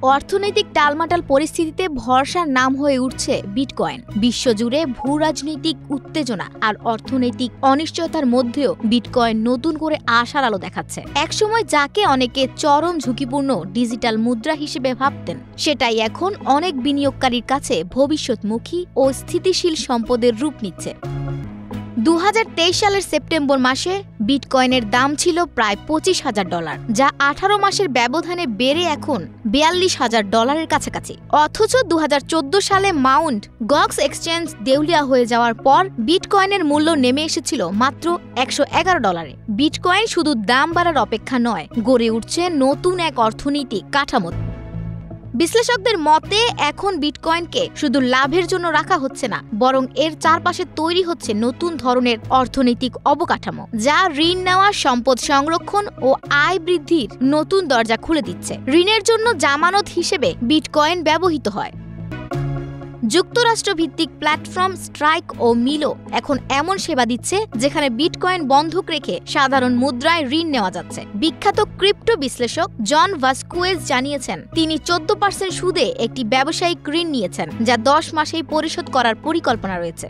অর্থনৈতিক টালমাটাল পরিস্থিতিতে ভরসার নাম হয়ে উঠছে বিটকয়েন। বিশ্বজুড়ে ভূরাজনৈতিক উত্তেজনা আর অর্থনৈতিক অনিশ্চয়তার মধ্যেও বিটকয়েন নতুন করে আশার আলো দেখাচ্ছে। একসময় যাকে অনেকে চরম ঝুঁকিপূর্ণ ডিজিটাল মুদ্রা হিসেবে ভাবতেন, সেটাই এখন অনেক বিনিয়োগকারীর কাছে ভবিষ্যৎমুখী ও স্থিতিশীল সম্পদের রূপ নিচ্ছে। 2023 সালের সেপ্টেম্বর মাসে বিটকয়েনের দাম ছিল প্রায় $25,000, যা 18 মাসের ব্যবধানে বেড়ে এখন $42,000 কাছাকাছি। অথচ 2014 সালে মাউন্ট গক্স এক্সচেঞ্জ দেউলিয়া হয়ে যাওয়ার পর বিটকয়েনের মূল্য নেমে এসেছিল মাত্র $111। বিটকয়েন শুধু দাম বাড়ার অপেক্ষা নয়, গড়ে উঠছে নতুন এক অর্থনৈতিক কাঠামো। বিশ্লেষকদের মতে এখন বিটকয়েনকে শুধু লাভের জন্য রাখা হচ্ছে না, বরং এর চারপাশে তৈরি হচ্ছে নতুন ধরনের অর্থনৈতিক অবকাঠামো, যা ঋণ নেওয়া, সম্পদ সংরক্ষণ ও আয় বৃদ্ধির নতুন দরজা খুলে দিচ্ছে। ঋণের জন্য জামানত হিসেবে বিটকয়েন ব্যবহৃত হয়। যুক্তরাষ্ট্র ভিত্তিক প্ল্যাটফর্ম স্ট্রাইক ও মিলো এখন এমন সেবা দিচ্ছে যেখানে বিটকয়েন বন্ধক রেখে সাধারণ মুদ্রায় ঋণ নেওয়া যাচ্ছে। বিখ্যাত ক্রিপ্টো বিশ্লেষক জন ভাস্কুয়েজ জানিয়েছেন, তিনি 14% সুদে একটি ব্যবসায়িক ঋণ নিয়েছেন, যা 10 মাসেই পরিশোধ করার পরিকল্পনা রয়েছে।